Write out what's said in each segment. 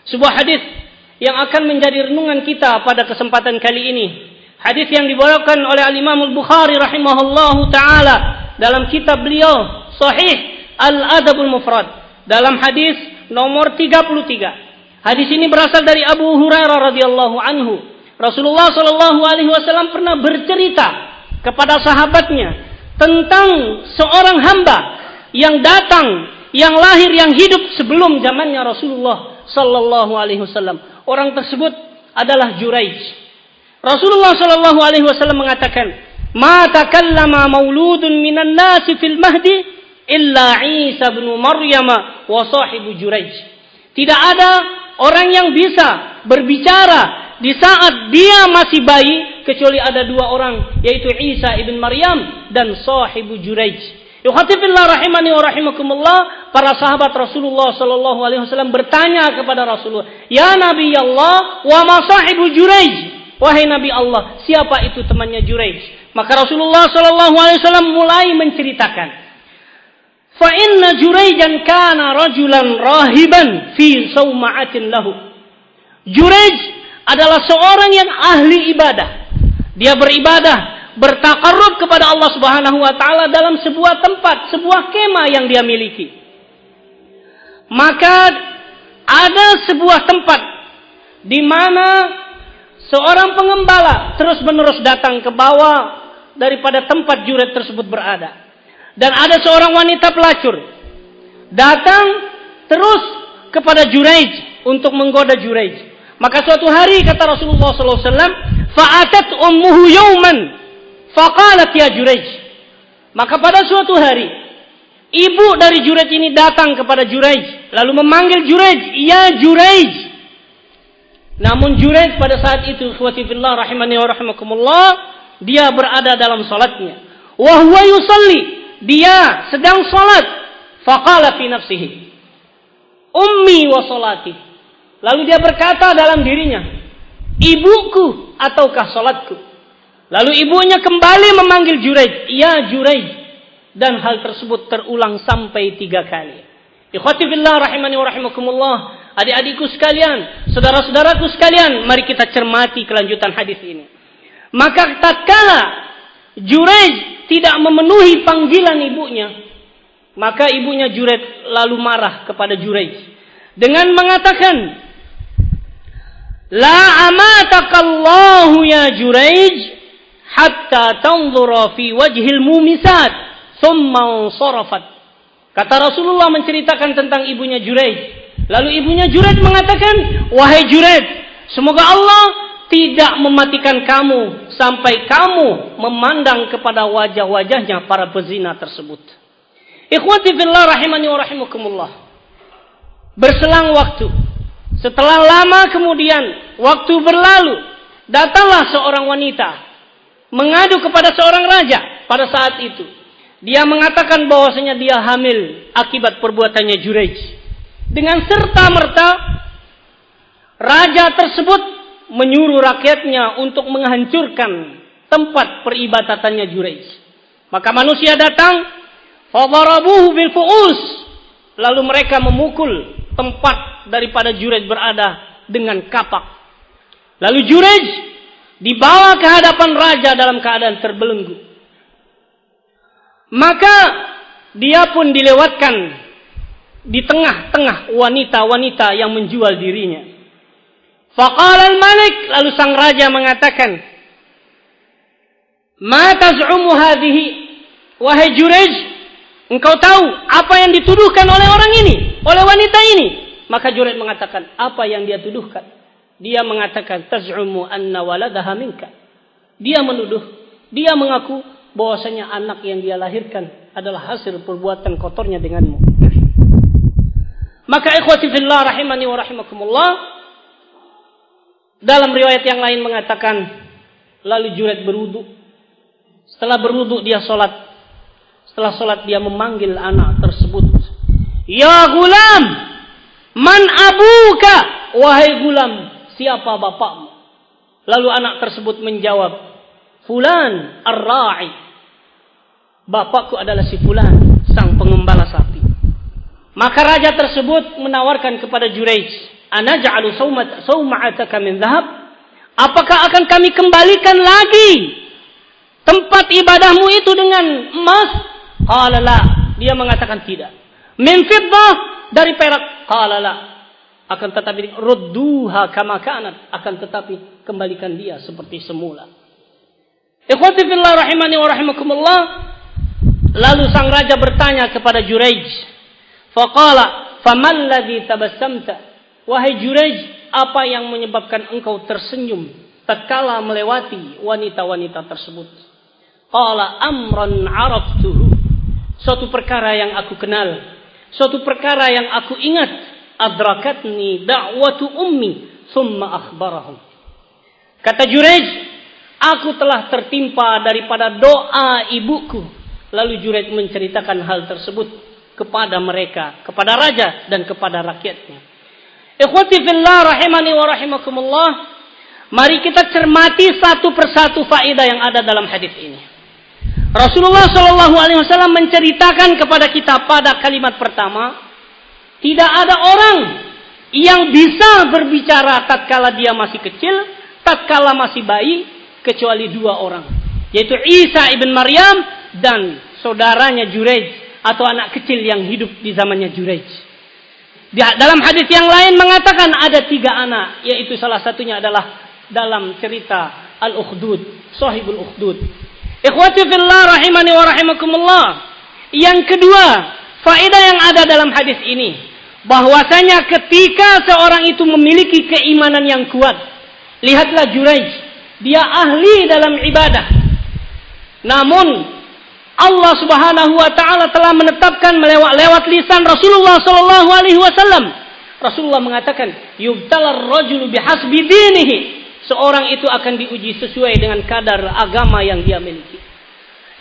Sebuah hadis yang akan menjadi renungan kita pada kesempatan kali ini. Hadis yang dibawakan oleh Al-Imam Al-Bukhari rahimahullahu taala dalam kitab beliau Sahih Al-Adabul Mufrad dalam hadis nomor 33. Hadis ini berasal dari Abu Hurairah radhiyallahu anhu. Rasulullah sallallahu alaihi wasallam pernah bercerita kepada sahabatnya tentang seorang hamba yang datang, yang lahir, yang hidup sebelum zamannya Rasulullah sallallahu alaihi wasallam. Orang tersebut adalah Juraij. Rasulullah sallallahu alaihi wasallam mengatakan, "Ma takallama mauludun minan nasi fil mahdi illa Isa bin Maryam wa sahibu Juraij." Tidak ada orang yang bisa berbicara di saat dia masih bayi kecuali ada dua orang, yaitu Isa ibn Maryam dan sahibu Juraij. Yukhatibillah rahimani wa rahimakumullah, para sahabat Rasulullah sallallahu alaihi wasallam bertanya kepada Rasulullah, "Ya Nabi Allah, wa ma sahibu Juraij?" Wahai Nabi Allah, siapa itu temannya Juraij? Maka Rasulullah sallallahu alaihi wasallam mulai menceritakan, "Fa inna Juraijan kana rajulan rahiban fi sauma'atin lahu." Juraij adalah seorang yang ahli ibadah. Dia beribadah, bertakarrub kepada Allah Subhanahu wa taala dalam sebuah tempat, sebuah kemah yang dia miliki. Maka ada sebuah tempat di mana seorang pengembala terus-menerus datang ke bawah daripada tempat Juraij tersebut berada. Dan ada seorang wanita pelacur datang terus kepada Juraij untuk menggoda Juraij. Maka suatu hari kata Rasulullah sallallahu alaihi wasallam, "Fa'atat ummuhu yawman faqalat ya Juraij." Maka pada suatu hari ibu dari Juraij ini datang kepada Juraij lalu memanggil Juraij, "Ya Juraij." Namun Juraij pada saat itu, ikhwati fillah rahimani wa rahimakumullah, dia berada dalam salatnya. Wa huwa yusalli, dia sedang salat. Faqala fi nafsihi, "Ummi wa salati." Lalu dia berkata dalam dirinya, "Ibuku ataukah salatku?" Lalu ibunya kembali memanggil Juraij, "Ya Juraij." Dan hal tersebut terulang sampai 3 kali. Ikhwati fillah rahimani wa rahimakumullah, adik-adikku sekalian, saudara-saudaraku sekalian, mari kita cermati kelanjutan hadis ini. Maka tatkala Juraij tidak memenuhi panggilan ibunya, maka ibunya Juraij lalu marah kepada Juraij dengan mengatakan, "La amatakallahu ya Juraij hatta tanzura fi wajhil mumisat thumma sarafat." Kata Rasulullah menceritakan tentang ibunya Juraij. Lalu ibunya Juraij mengatakan, "Wahai Juraij, semoga Allah tidak mematikan kamu sampai kamu memandang kepada wajah-wajahnya para pezina tersebut." Ikhwati fillah rahimani wa rahimakumullah. Berselang waktu, setelah lama kemudian waktu berlalu, datanglah seorang wanita mengadu kepada seorang raja pada saat itu. Dia mengatakan bahwasanya dia hamil akibat perbuatannya Juraij. Dengan serta-merta raja tersebut menyuruh rakyatnya untuk menghancurkan tempat peribadatannya Juraij. Maka manusia datang, fadarabuhu bil fu'us. Lalu mereka memukul tempat daripada Juraij berada dengan kapak. Lalu Juraij dibawa ke hadapan raja dalam keadaan terbelenggu. Maka dia pun dilewatkan di tengah-tengah wanita-wanita yang menjual dirinya. Faqala al-malik, lalu sang raja mengatakan, "Ma taz'umu hadhihi?" Wahai Juraij, engkau tahu apa yang dituduhkan oleh orang ini, oleh wanita ini? Maka Juraij mengatakan, apa yang dia tuduhkan? Dia mengatakan, "Taz'umu anna waladaha minka." Dia menuduh, dia mengaku bahwasanya anak yang dia lahirkan adalah hasil perbuatan kotornya denganmu. Maka ikhwati fillah rahimani wa rahimakumullah, dalam riwayat yang lain mengatakan, lalu Juraij berwudu. Setelah berwudu dia salat. Setelah salat dia memanggil anak tersebut, "Ya gulam, man abuka?" Wahai gulam, siapa bapakmu? Lalu anak tersebut menjawab, "Fulan ar-ra'i." Bapakku adalah si Fulan, sang pengembala sapi. Maka raja tersebut menawarkan kepada Juraij, anaj'alu sawma'ataka min dhahab? Apakah akan kami kembalikan lagi tempat ibadahmu itu dengan emas? Qala la. Dia mengatakan tidak. Min fiddah, dari perak? Qala la. Akan tetapi rudduha kama kanat, akan tetapi kembalikan dia seperti semula. Ikhwati fillah rahimani wa rahimakumullah. Lalu sang raja bertanya kepada Juraij. Faqala faman ladzi tabassamta? Wahai Juraij, apa yang menyebabkan engkau tersenyum tatkala melewati wanita-wanita tersebut? Qala amran araftuhu. Suatu perkara yang aku kenal, suatu perkara yang aku ingat. Adrakatni da'watu ummi thumma akhbarahu. Kata Juraij, aku telah tertimpa daripada doa ibuku. Lalu Juraij menceritakan hal tersebut kepada mereka, kepada raja dan kepada rakyatnya. Ikhwati fillah rahimani wa rahimakumullah. Mari kita cermati satu persatu faedah yang ada dalam hadis ini. Rasulullah SAW menceritakan kepada kita pada kalimat pertama, tidak ada orang yang bisa berbicara tatkala dia masih kecil, tatkala masih bayi, kecuali dua orang, yaitu Isa ibn Maryam dan saudaranya Juraij atau anak kecil yang hidup di zamannya Juraij. Dalam hadis yang lain mengatakan ada 3 anak, yaitu salah satunya adalah dalam cerita Al-Ukhdud, Sahibul Ukhdud. Ikhwati fillah rahimani wa rahimakumullah. Yang kedua, faedah yang ada dalam hadis ini, bahwasanya ketika seorang itu memiliki keimanan yang kuat, lihatlah Juraij, dia ahli dalam ibadah. Namun Allah Subhanahu wa taala telah menetapkan lewat lisan Rasulullah sallallahu alaihi wasallam. Rasulullah mengatakan, "Yubtalar rajulu bihasbi dinihi." Seorang itu akan diuji sesuai dengan kadar agama yang dia miliki.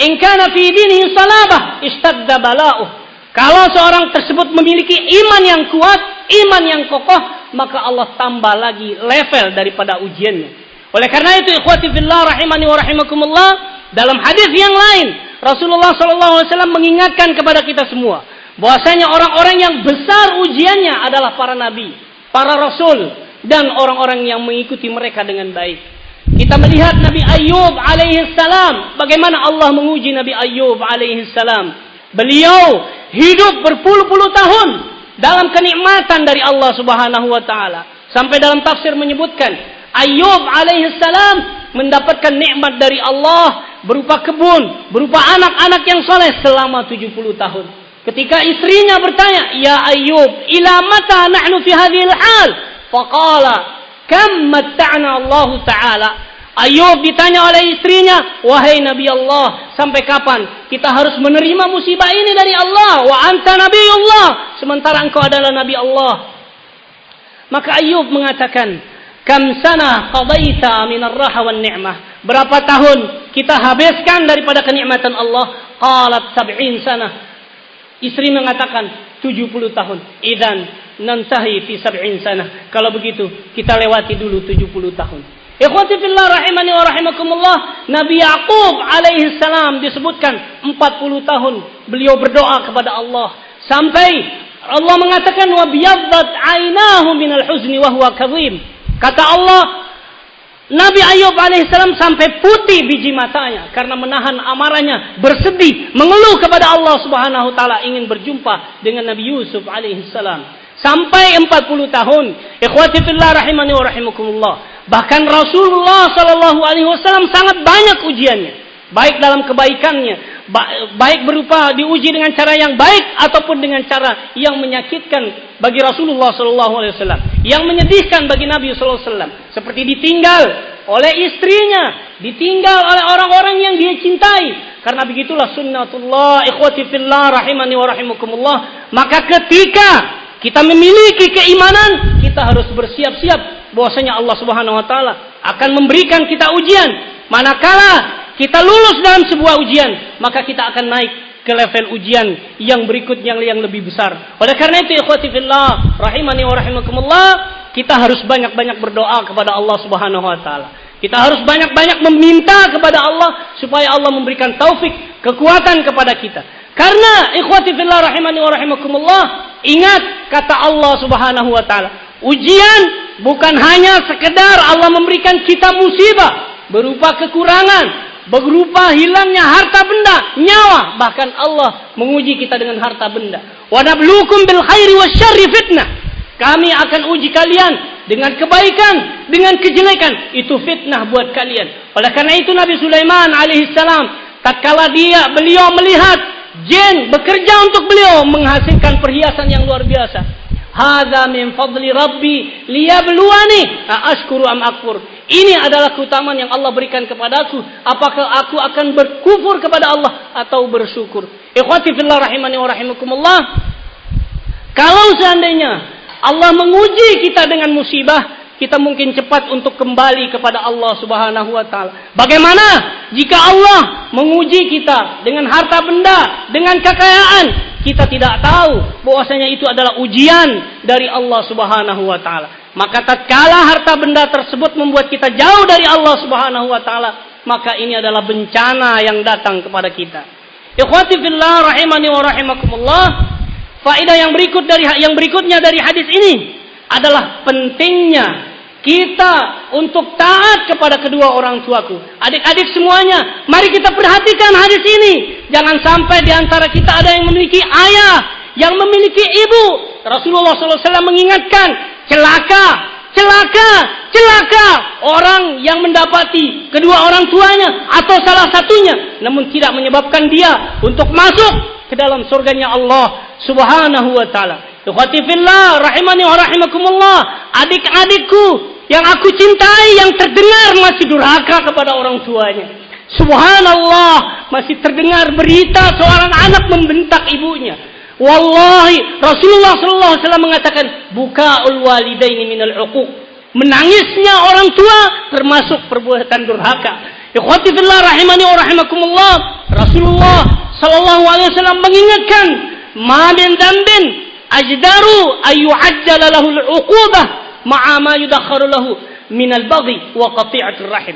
In kana fi dinihi salabah istadda bala'uh. Kalau seorang tersebut memiliki iman yang kuat, iman yang kokoh, maka Allah tambah lagi level daripada ujiannya. Oleh karena itu, ikhwati fillah rahimani wa rahimakumullah, dalam hadis yang lain Rasulullah SAW mengingatkan kepada kita semua bahwasanya orang-orang yang besar ujiannya adalah para nabi, para rasul, dan orang-orang yang mengikuti mereka dengan baik. Kita melihat Nabi Ayyub alaihi salam, bagaimana Allah menguji Nabi Ayyub alaihi salam. Beliau hidup berpuluh-puluh tahun dalam kenikmatan dari Allah Subhanahu wa taala. Sampai dalam tafsir menyebutkan Ayyub alaihi salam mendapatkan nikmat dari Allah berupa kebun, berupa anak-anak yang soleh selama 70 tahun. Ketika istrinya bertanya, "Ya Ayyub, ila mata nahnu fi hadhil hal?" Faqala, "Kam matta'na Allah Ta'ala." Ayyub ditanya oleh istrinya, "Wahai Nabi Allah, sampai kapan kita harus menerima musibah ini dari Allah? Wa anta nabiyullah, sementara engkau adalah Nabi Allah." Maka Ayyub mengatakan, "Kam sana qadaita min ar-raha wan ni'mah?" Berapa tahun kita habiskan daripada kenikmatan Allah? Qalat 70 sana. Istri mengatakan 70 tahun. Idzan nantahi fi 70 sana. Kalau begitu, kita lewati dulu 70 tahun. Ikhwati fillah rahimani wa rahimakumullah, Nabi Yaqub alaihi salam disebutkan 40 tahun beliau berdoa kepada Allah sampai Allah mengatakan wa biyaddat ainahu minal huzni wa huwa kadhim. Kata Allah, Nabi Ayyub alaihissalam sampai putih biji matanya karena menahan amarahnya, bersedih, mengeluh kepada Allah Subhanahu wa taala ingin berjumpa dengan Nabi Yusuf alaihissalam. Sampai 40 tahun. Ikhwati fillah rahimani wa rahimakumullah. Bahkan Rasulullah sallallahu alaihi wasallam sangat banyak ujiannya, baik dalam kebaikannya, baik berupa diuji dengan cara yang baik ataupun dengan cara yang menyakitkan bagi Rasulullah sallallahu alaihi wasallam, yang menyedihkan bagi Nabi sallallahu alaihi wasallam, seperti ditinggal oleh istrinya, ditinggal oleh orang-orang yang dia cintai. Karena begitulah sunnatullah, ikhwati fillah rahimani wa rahimakumullah. Maka ketika kita memiliki keimanan, kita harus bersiap-siap bahwasanya Allah Subhanahu wa taala akan memberikan kita ujian. Manakala kita lulus dalam sebuah ujian, maka kita akan naik ke level ujian yang berikutnya yang lebih besar. Oleh karena itu, ikhwati fillah rahimani wa rahimakumullah, kita harus banyak-banyak berdoa kepada Allah Subhanahu wa taala. Kita harus banyak-banyak meminta kepada Allah supaya Allah memberikan taufik, kekuatan kepada kita. Karena ikhwati fillah rahimani wa rahimakumullah, ingat kata Allah Subhanahu wa taala, Ujian bukan hanya sekedar Allah memberikan kita musibah berupa kekurangan, berupa hilangnya harta benda, nyawa. Bahkan Allah menguji kita dengan harta benda. Wa nabluukum bil khairi wasyarri fitnah. Kami akan uji kalian dengan kebaikan, dengan kejelekan. Itu fitnah buat kalian. Oleh karena itu Nabi Sulaiman alaihissalam, tatkala beliau melihat jin bekerja untuk beliau menghasilkan perhiasan yang luar biasa. Hadza min fadli rabbi liyabluwani aashkuru am akfur. Ini adalah keutamaan yang Allah berikan kepadaku. Apakah aku akan berkufur kepada Allah atau bersyukur? Ikhwati fillah rahimani wa rahimakumullah. Kalau seandainya Allah menguji kita dengan musibah, kita mungkin cepat untuk kembali kepada Allah Subhanahu wa taala. Bagaimana jika Allah menguji kita dengan harta benda, dengan kekayaan? Kita tidak tahu bahwasanya itu adalah ujian dari Allah Subhanahu wa taala. Maka tatkala harta benda tersebut membuat kita jauh dari Allah Subhanahu wa taala, maka ini adalah bencana yang datang kepada kita. Ikhwati fillah rahimani wa rahimakumullah. Faedah yang berikutnya dari hadis ini adalah pentingnya kita untuk taat kepada kedua orang tuaku. Adik-adik semuanya, mari kita perhatikan hadis ini. Jangan sampai di antara kita ada yang memiliki ayah, yang memiliki ibu. Rasulullah SAW mengingatkan, celaka orang yang mendapati kedua orang tuanya atau salah satunya, namun tidak menyebabkan dia untuk masuk ke dalam surganya Allah Subhanahu wa taala. Ikhwati fillah rahimani wa rahimakumullah. Adik-adikku yang aku cintai, yang terdengar masih durhaka kepada orang tuanya. Subhanallah, masih terdengar berita seorang anak membentak ibunya. Wallahi, Rasulullah sallallahu alaihi wasallam mengatakan, bukaul walidaini minal uquq. Menangisnya orang tua termasuk perbuatan durhaka. Ikhwati fillah rahimani wa rahimakumullah. Rasulullah sallallahu alaihi wasallam mengingatkan, ma min dambin ajdaru ayyu'ajjala lahu al-uqubah ma'a ma yudakharu lahu min al-baghi wa qati'atir rahim.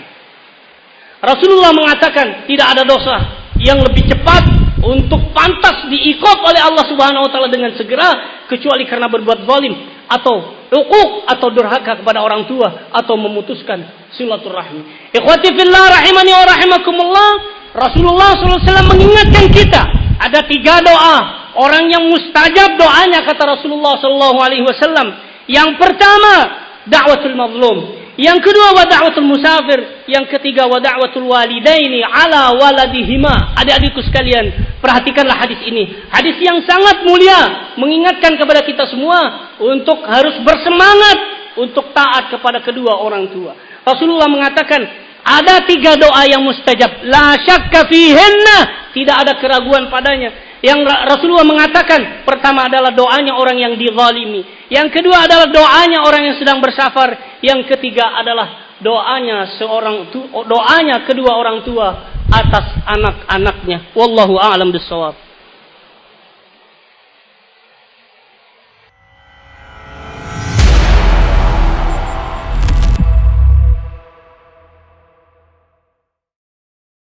Rasulullah mengatakan tidak ada dosa yang lebih cepat untuk pantas diiqab oleh Allah Subhanahu wa taala dengan segera kecuali karena berbuat zalim atau uquq atau durhaka kepada orang tua atau memutuskan silaturahmi. Ikhwati fillah rahimani wa rahimakumullah. Rasulullah SAW mengingatkan kita ada 3 doa orang yang mustajab doanya kata Rasulullah SAW. Yang pertama da'watul mazlum, yang kedua wa da'watul musafir, yang ketiga wa da'watul walidaini ala waladihima. Adik-adikku sekalian, perhatikanlah hadis ini. Hadis yang sangat mulia mengingatkan kepada kita semua untuk harus bersemangat untuk taat kepada kedua orang tua. Rasulullah mengatakan ada 3 doa yang mustajab, la syakka fihinna, tidak ada keraguan padanya. Yang Rasulullah mengatakan, pertama adalah doanya orang yang dizalimi, yang kedua adalah doanya orang yang sedang bersafar, yang ketiga adalah doanya kedua orang tua atas anak-anaknya. Wallahu a'lam bishawab.